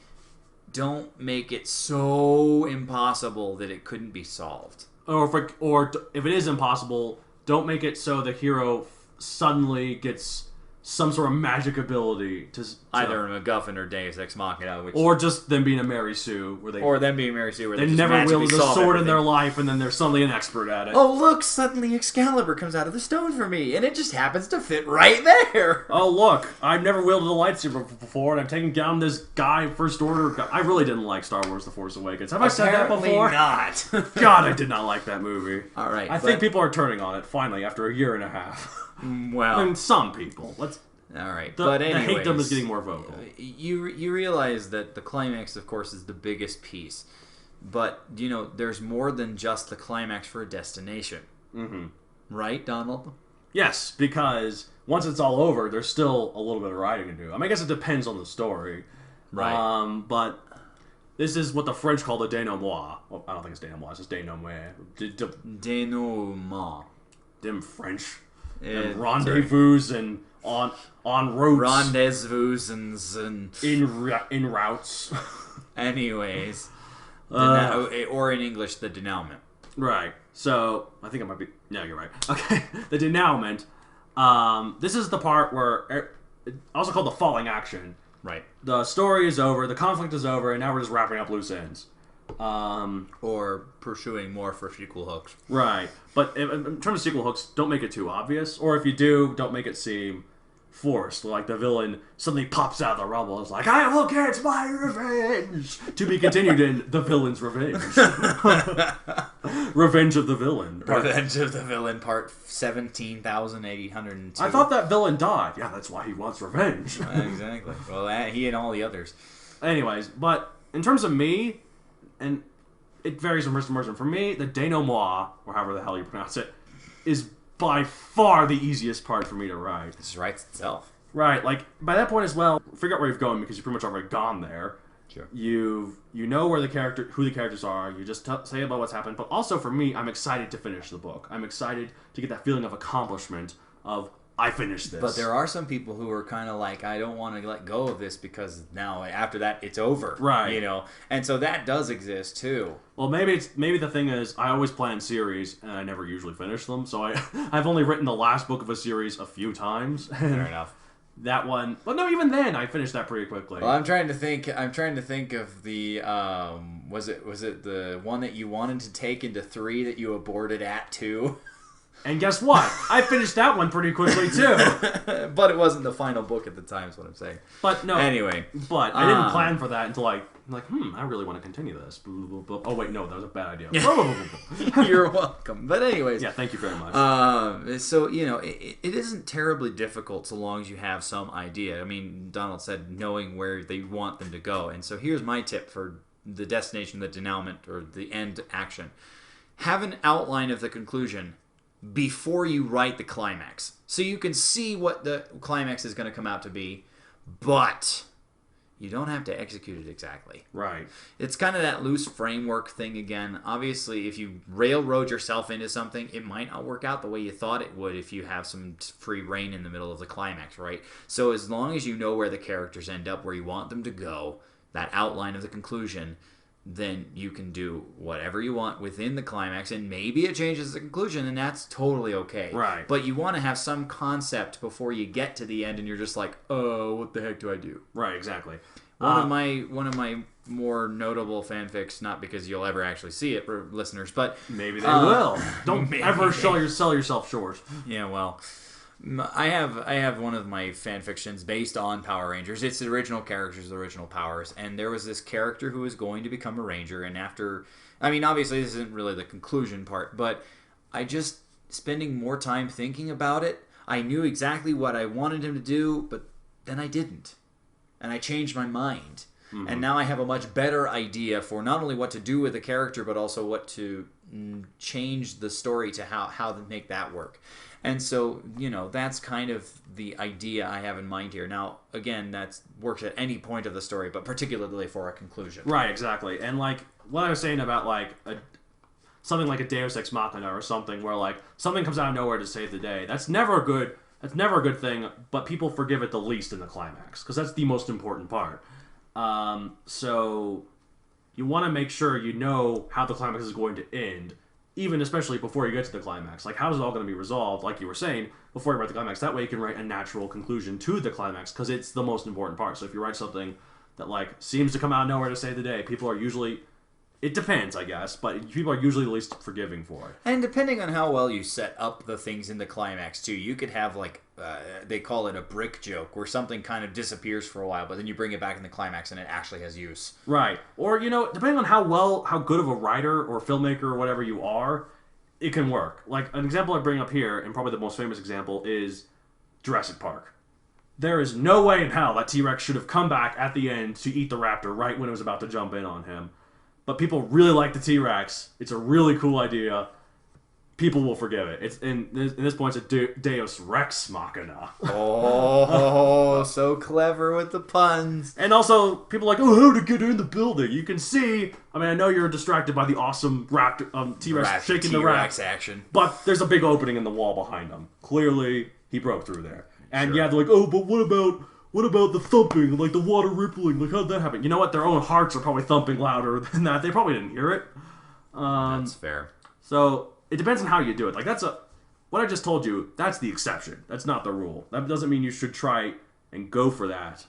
don't make it so impossible that it couldn't be solved. Or if it is impossible, don't make it so the hero suddenly gets some sort of magic ability to Either a MacGuffin or Deus Ex Machina, or just them being a Mary Sue, or them being Mary Sue, where they just never magically wielded a solve sword everything. in their life, and then they're suddenly an expert at it. Oh look! Suddenly Excalibur comes out of the stone for me, and it just happens to fit right there. Oh look! I've never wielded a lightsaber before, and I'm taking down this guy, First Order guy. I really didn't like Star Wars: The Force Awakens. Have I said that Apparently before? not. God, I did not like that movie. All right, I think people are turning on it finally after a year and a half. Well, and some people. all right, The anyways, hate them is getting more vocal. You realize that the climax, of course, is the biggest piece, but there's more than just the climax for a destination. Mm-hmm. Right, Donald? Yes, because once it's all over, there's still a little bit of writing to do. I mean, I guess it depends on the story. Right. But this is what the French call the denouement. Well, I don't think it's denouement, it's just denouement. Denouement. Dim French. Yeah, Rendezvous and on routes. Rendezvous and in routes. Anyways. Or in English, the denouement. Right. So, I think it might be... No, you're right. Okay. The denouement. This is the part where... Also called the falling action. Right. The story is over, the conflict is over, and now we're just wrapping up loose ends. Or pursuing more for sequel hooks. Right. But in terms of sequel hooks, don't make it too obvious. Or if you do, don't make it seem forced. Like the villain suddenly pops out of the rubble and is like, I will get my revenge! To be continued in The Villain's Revenge. Revenge of the Villain. Revenge of the Villain, part 17,802. I thought that villain died. Yeah, that's why he wants revenge. Exactly. Well, he and all the others. Anyways, but in terms of me, and it varies from person to person, for me, the denouement, or however the hell you pronounce it, is by far the easiest part for me to write. This writes itself. Right, like, by that point as well, figure out where you're going because you've pretty much already gone there. Sure. You know who the characters are, you just say about what's happened, but also for me, I'm excited to finish the book. I'm excited to get that feeling of accomplishment of, I finished this. But there are some people who are kind of like, I don't want to let go of this because now after that it's over. Right. And so that does exist too. Well, maybe the thing is I always plan series and I never usually finish them. So I've only written the last book of a series a few times. Fair enough. That one, but no, even then I finished that pretty quickly. Well, I'm trying to think of the was it the one that you wanted to take into 3 that you aborted at 2? And guess what? I finished that one pretty quickly too. But it wasn't the final book at the time, is what I'm saying. But no. Anyway. But I didn't plan for that until I really want to continue this. Oh wait, no, that was a bad idea. You're welcome. But anyways. Yeah, thank you very much. So, it isn't terribly difficult so long as you have some idea. I mean, Donald said knowing where they want them to go. And so here's my tip for the destination, the denouement, or the end action. Have an outline of the conclusion before you write the climax. So you can see what the climax is going to come out to be, but you don't have to execute it exactly. Right. It's kind of that loose framework thing again. Obviously, if you railroad yourself into something, it might not work out the way you thought it would if you have some free reign in the middle of the climax, right? So as long as you know where the characters end up, where you want them to go, that outline of the conclusion, then you can do whatever you want within the climax, and maybe it changes the conclusion, and that's totally okay. Right. But you want to have some concept before you get to the end, and you're just like, oh, what the heck do I do? Right, exactly. One of my more notable fanfics, not because you'll ever actually see it, for listeners, but maybe they will. Don't ever sell yourself short. Yeah, well, I have one of my fanfictions based on Power Rangers. It's the original characters, the original powers, and there was this character who was going to become a ranger, and obviously this isn't really the conclusion part, but I just spending more time thinking about it, I knew exactly what I wanted him to do, but then I didn't. And I changed my mind. Mm-hmm. And now I have a much better idea for not only what to do with the character, but also what to change the story to how to make that work. And so, that's kind of the idea I have in mind here. Now, again, that works at any point of the story, but particularly for a conclusion. Right, exactly. And like what I was saying about like something like a Deus Ex Machina or something where something comes out of nowhere to save the day. That's never a good thing, but people forgive it the least in the climax because that's the most important part. So you want to make sure you know how the climax is going to end even especially before you get to the climax. Like, how is it all going to be resolved, like you were saying, before you write the climax? That way you can write a natural conclusion to the climax, because it's the most important part. So if you write something that, like, seems to come out of nowhere to save the day, people are usually... It depends, I guess, but people are usually the least forgiving for it. And depending on how well you set up the things in the climax, too, you could have, like, they call it a brick joke, where something kind of disappears for a while, but then you bring it back in the climax and it actually has use. Right. Or, depending on how good of a writer or filmmaker or whatever you are, it can work. Like, an example I bring up here, and probably the most famous example, is Jurassic Park. There is no way in hell that T-Rex should have come back at the end to eat the raptor right when it was about to jump in on him. But people really like the T-Rex. It's a really cool idea. People will forgive it. It's in this point, it's a Deus Rex Machina. Oh, so clever with the puns. And also, people are like, oh, how to get in the building? You can see. I mean, I know you're distracted by the awesome raptor, T-Rex shaking the T-Rex rat, action, but there's a big opening in the wall behind him. Clearly, he broke through there. And Sure. yeah, they're like, oh, but what about the thumping, like the water rippling? Like, how'd that happen? You know what? Their own hearts are probably thumping louder than that. They probably didn't hear it. That's fair. So it depends on how you do it. Like, what I just told you, that's the exception. That's not the rule. That doesn't mean you should try and go for that,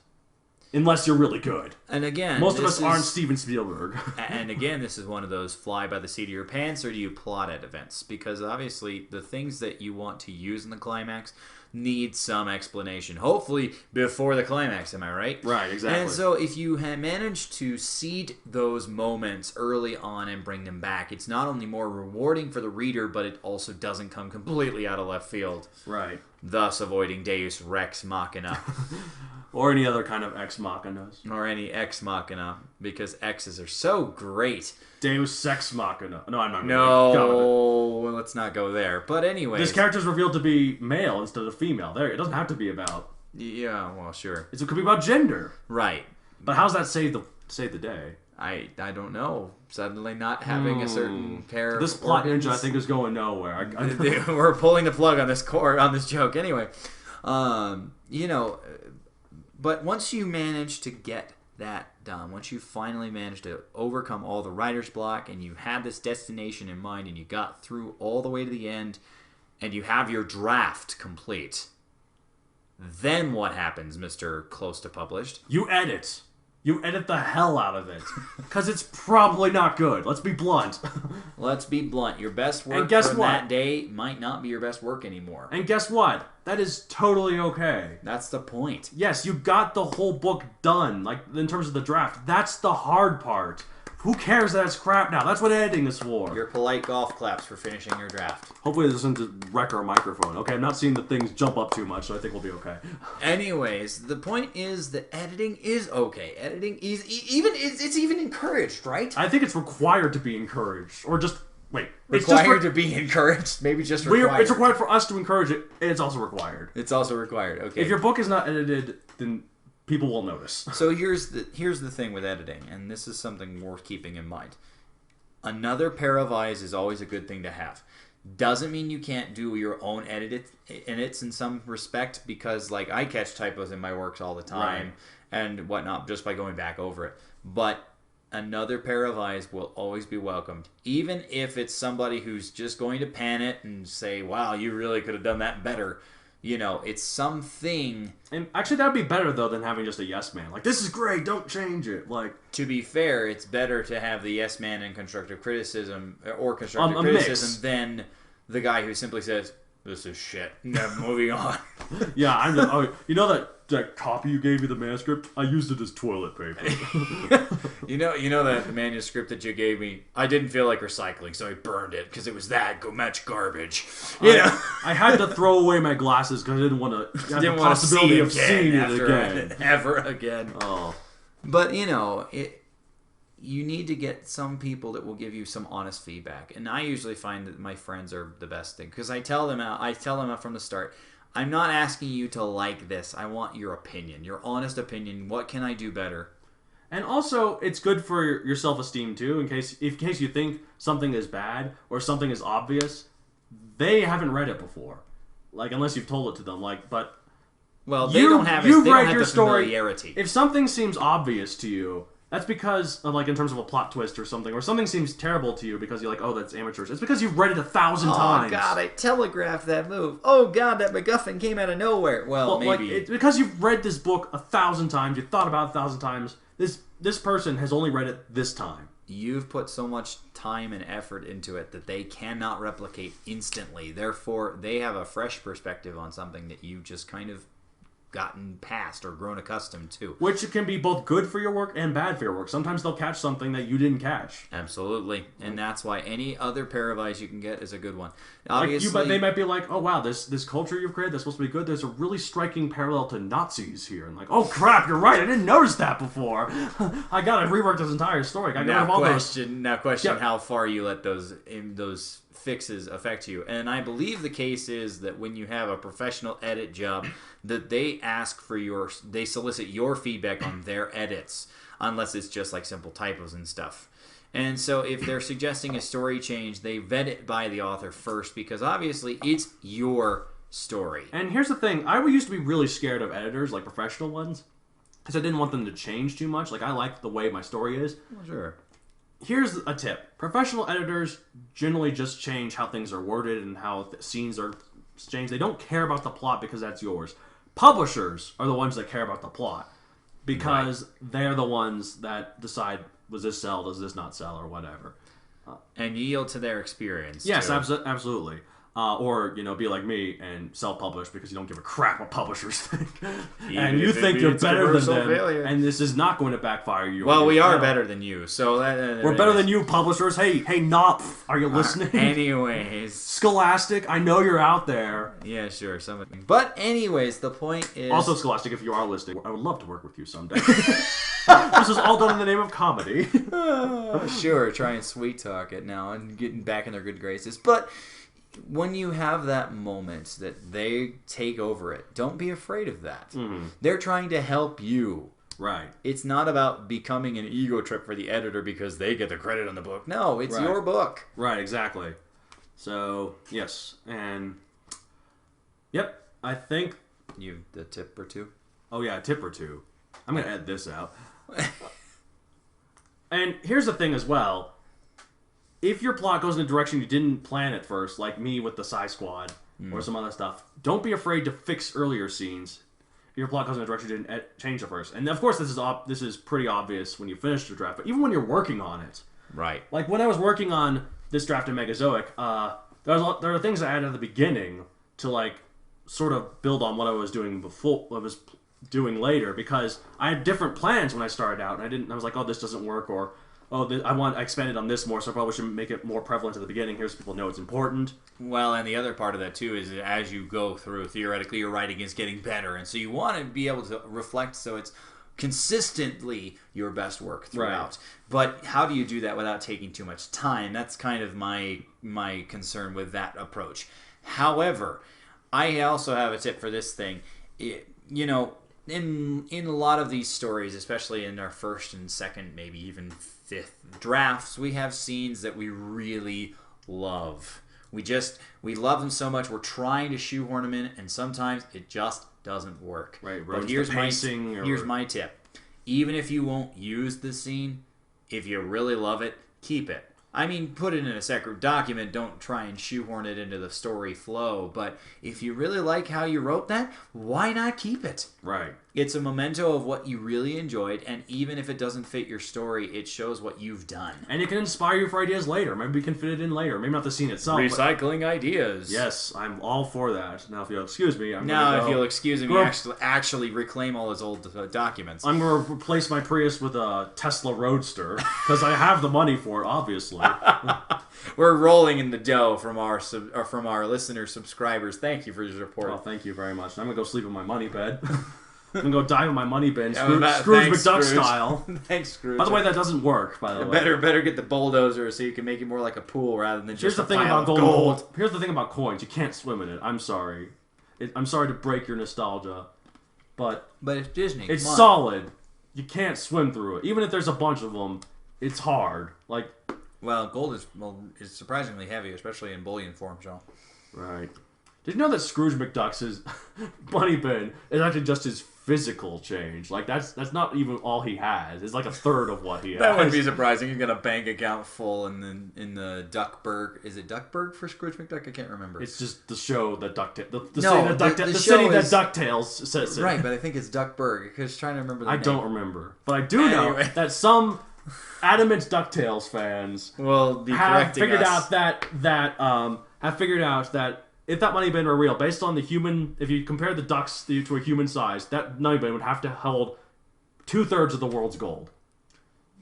unless you're really good. And again, most of us aren't Steven Spielberg. And again, this is one of those fly by the seat of your pants, or do you plot at events? Because obviously, the things that you want to use in the climax need some explanation. Hopefully, before the climax, am I right? Right, exactly. And so, if you manage to seed those moments early on and bring them back, it's not only more rewarding for the reader, but it also doesn't come completely out of left field. Right. Thus, avoiding Deus Rex Machina. Or any other kind of ex machinas. Or any ex machina, because X's are so great. Deus Ex Machina. No, I'm not. No, let's not go there. But anyway, this character's revealed to be male instead of female. There, it doesn't have to be about. Yeah, well, sure. It could be about gender. Right. But how's that save the day? I don't know. Suddenly, not having a certain pair. This of plot organs. ninja, I think, is going nowhere. We're pulling the plug on this joke. Anyway, but once you manage to get that done, once you finally manage to overcome all the writer's block and you had this destination in mind and you got through all the way to the end and you have your draft complete, then what happens, Mr. Close to Published? You edit. You edit the hell out of it. Because it's probably not good. Let's be blunt. Let's be blunt. Your best work And guess from what? that day might not be your best work anymore. And guess what? That is totally okay. That's the point. Yes, you got the whole book done, like, in terms of the draft. That's the hard part. Who cares that it's crap now? That's what editing is for. Your polite golf claps for finishing your draft. Hopefully this doesn't wreck our microphone. Okay, I'm not seeing the things jump up too much, so I think we'll be okay. Anyways, the point is that editing is okay. Editing is it's even encouraged, right? I think it's required to be encouraged. Or just, wait. Required to be encouraged? Maybe just required. It's required for us to encourage it, and it's also required. It's also required, okay. If your book is not edited, then people will notice. So here's the thing with editing, and this is something worth keeping in mind. Another pair of eyes is always a good thing to have. Doesn't mean you can't do your own edits in some respect, because like I catch typos in my works all the time Right. and whatnot just by going back over it. But another pair of eyes will always be welcomed, even if it's somebody who's just going to pan it and say, "Wow, you really could have done that better." You know, it's something. And actually, that would be better, though, than having just a yes man. Like, this is great, don't change it. Like, To be fair, it's better to have the yes man and constructive criticism, or constructive a criticism, mix. than the guy who simply says, "This is shit." Now moving on. yeah, I'm just, oh, you know that copy you gave me, the manuscript? I used it as toilet paper. You know that manuscript that you gave me? I didn't feel like recycling, so I burned it because it was that much garbage. I had to throw away my glasses because I didn't want to have the possibility of seeing it again. Ever again. Oh. But, you need to get some people that will give you some honest feedback. And I usually find that my friends are the best thing. Because I tell them out from the start, I'm not asking you to like this. I want your opinion, your honest opinion. What can I do better? And also, it's good for your self-esteem, too, in case you think something is bad or something is obvious. They haven't read it before. Like, unless you've told it to them. Like, but... Well, they don't have the story. familiarity. If something seems obvious to you, That's because, of, like, in terms of a plot twist or something seems terrible to you because you're like, oh, that's amateurish. It's because you've read it 1,000 times. Oh, God, I telegraphed that move. Oh, God, that MacGuffin came out of nowhere. Well, maybe. Like, it's because you've read this book 1,000 times, you thought about it 1,000 times. This person has only read it this time. You've put so much time and effort into it that they cannot replicate instantly. Therefore, they have a fresh perspective on something that you just kind of gotten past or grown accustomed to. Which can be both good for your work and bad for your work. Sometimes they'll catch something that you didn't catch. Absolutely. And that's why any other pair of eyes you can get is a good one. Obviously, like they might be like, oh wow, this culture you've created that's supposed to be good, there's a really striking parallel to Nazis here. And like, oh crap, you're right, I didn't notice that before. I gotta rework this entire story. I gotta question how far you let those fixes affect you. And I believe the case is that when you have a professional edit job, that they solicit your feedback on their edits, unless it's just like simple typos and stuff. And so if they're suggesting a story change, they vet it by the author first, because obviously it's your story. And here's the thing, I used to be really scared of editors, like professional ones, because I didn't want them to change too much. Like, I like the way my story is. Well, sure. Here's a tip. Professional editors generally just change how things are worded and how scenes are changed. They don't care about the plot because that's yours. Publishers are the ones that care about the plot because they're the ones that decide, does this sell, does this not sell, or whatever. And yield to their experience. Yes, absolutely. Or, be like me and self-publish because you don't give a crap what publishers think. And you think you're better than them. Failure. And this is not going to backfire you. Well, we are better than you. So we're better than you, publishers. Hey, Knopf, are you listening? Anyways. Scholastic, I know you're out there. Yeah, sure. But anyways, the point is... Also, Scholastic, if you are listening, I would love to work with you someday. This is all done in the name of comedy. Sure, try and sweet talk it now and getting back in their good graces. But... when you have that moment that they take over it, don't be afraid of that. Mm-hmm. They're trying to help you. Right. It's not about becoming an ego trip for the editor because they get the credit on the book. No, it's your book. Right, exactly. So, yes. And, yep, I think... You the tip or two? Oh, yeah, a tip or two. I'm going to edit this out. And here's the thing as well. If your plot goes in a direction you didn't plan at first, like me with the Psy Squad or some other stuff, don't be afraid to fix earlier scenes. If your plot goes in a direction you didn't change at first. And of course, this is pretty obvious when you finish the draft, but even when you're working on it. Right. Like when I was working on this draft of Megazoic, there are things I added at the beginning to like sort of build on what I was doing before, what I was doing later, because I had different plans when I started out, and I was like, oh, this doesn't work, or I expanded on this more, so I probably should make it more prevalent at the beginning here so people know it's important. Well, and the other part of that, too, is that as you go through, theoretically, your writing is getting better. And so you want to be able to reflect so it's consistently your best work throughout. Right. But how do you do that without taking too much time? That's kind of my concern with that approach. However, I also have a tip for this thing. In a lot of these stories, especially in our first and second, maybe even fifth drafts, we have scenes that we really love. We love them so much, we're trying to shoehorn them in, and sometimes it just doesn't work. Right, but here's my tip. Even if you won't use the scene, if you really love it, keep it. I mean, put it in a separate document. Don't try and shoehorn it into the story flow. But if you really like how you wrote that, why not keep it? Right. It's a memento of what you really enjoyed, and even if it doesn't fit your story, it shows what you've done. And it can inspire you for ideas later. Maybe we can fit it in later. Maybe not the scene itself. Recycling ideas. Yes, I'm all for that. Now, if you'll excuse me, if you'll excuse me, actually reclaim all his old documents. I'm going to replace my Prius with a Tesla Roadster, because I have the money for it, obviously. We're rolling in the dough from our listener subscribers. Thank you for your support. Well, thank you very much. I'm going to go sleep in my money bed. I'm going to go dive in my money bin, Scrooge McDuck style. Thanks, Scrooge. By the way, that doesn't work, by the way. Better get the bulldozer so you can make it more like a pool rather than just a pile of gold. Here's the thing about coins. You can't swim in it. I'm sorry. I'm sorry to break your nostalgia. But it's Disney. It's solid. You can't swim through it. Even if there's a bunch of them, it's hard. Well, gold is surprisingly heavy, especially in bullion form, Joe. Right. Did you know that Scrooge McDuck's money bin is actually just his physical change? Like that's not even all he has. It's like a third of what he has. That wouldn't be surprising. You got a bank account full, and then in the Duckburg, is it Duckburg for Scrooge McDuck? I can't remember. It's just the show that DuckTales. The the city show that is- DuckTales says it. Right, but I think it's Duckburg. Because trying to remember the I name. don't remember, but I do know Anyway. that some adamant DuckTales fans Will be have correcting figured us. out that if that money bin were real, based on the human, if you compare the ducks to a human size, that money bin would have to hold 2/3 of the world's gold.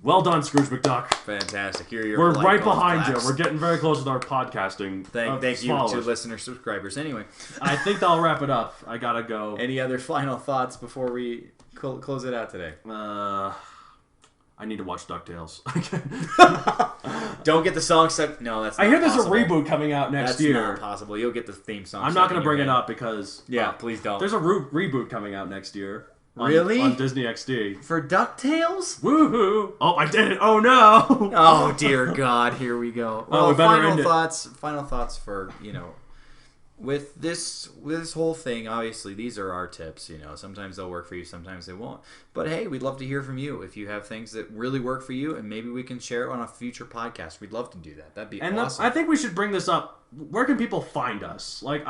Well done, Scrooge McDuck. Fantastic. You're We're polite right golf behind claps. you. We're getting very close with our podcasting. Thank you followers. to listener subscribers. Anyway, I think that'll wrap it up. I gotta go. any other final thoughts before we close it out today? I need to watch DuckTales. Don't get the song set. No, that's not I hear there's possible. a reboot coming out next That's year. not possible. You'll get the theme song. I'm set not going in to bring your it head. up because Yeah, please don't. there's a reboot coming out next year. Really? On Disney XD. For DuckTales? Woohoo! Oh, I did it! Oh no! Oh dear God! Here we go. Well, Well, we better final end it. thoughts. Final thoughts for with this whole thing. Obviously, these are our tips. Sometimes they'll work for you, sometimes they won't. But hey, we'd love to hear from you if you have things that really work for you, and maybe we can share it on a future podcast. We'd love to do that. That'd be And awesome. I think we should bring this up. Where can people find us? Like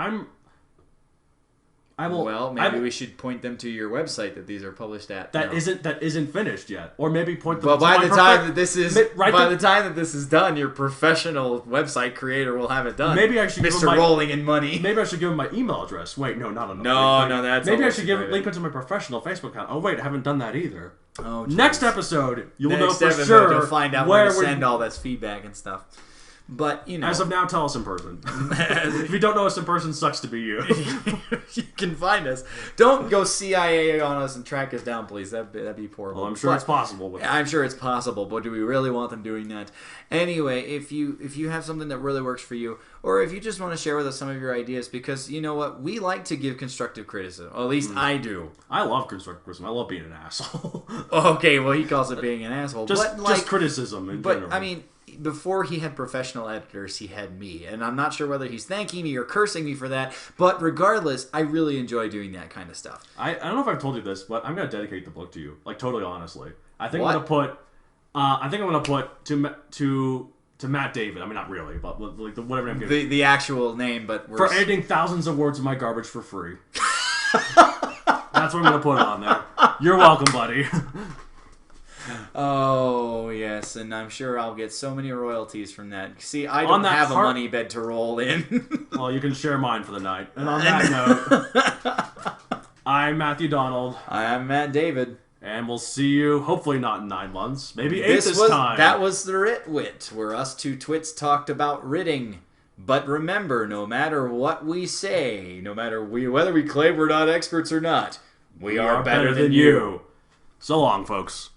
Well, maybe we should point them to your website that these are published at. that isn't finished yet, or maybe point them. But to by my the time that this is right by there- the time that this is done, your professional website creator will have it done. Maybe I should give Mr. him my- Rolling in Money. Maybe I should give him my email address. Wait, no, not enough. No, that's maybe I almost should give private. link it to my professional Facebook account. Oh wait, I haven't done that either. Oh, Next jeez. episode, you'll know Next for episode, sure you'll find out where where to we're- send all that feedback and stuff. But As of now, tell us in person. If you don't know us in person, sucks to be you. you can find us. Don't go CIA on us and track us down, please. That'd be horrible. Well, I'm sure But- it's possible. With I'm sure it's possible, but do we really want them doing that? Anyway, if you have something that really works for you, or if you just want to share with us some of your ideas, because you know what, we like to give constructive criticism. Or at least I do. I love constructive criticism. I love being an asshole. Okay, well he calls it being an asshole, just criticism in general. But I mean, before he had professional editors, he had me, and I'm not sure whether he's thanking me or cursing me for that. But regardless, I really enjoy doing that kind of stuff. I don't know if I've told you this, but I'm gonna dedicate the book to you. Like totally honestly, I think What? I'm gonna put to Matt David. I mean, not really, but like whatever name. The actual name, but we're For editing thousands of words of my garbage for free. That's what I'm gonna put on there. You're welcome, buddy. Oh, yes, and I'm sure I'll get so many royalties from that. See, I On don't that have part- a money bed to roll in. Well, you can share mine for the night. And on that note, I'm Matthew Donald, I'm Matt David. and we'll see you. Hopefully, not in 9 months, maybe 8 this time. That was the Writ Wit, where us two twits talked about writting. But remember, no matter what we say, no matter whether we claim we're not experts or not, we are better than you. So long, folks.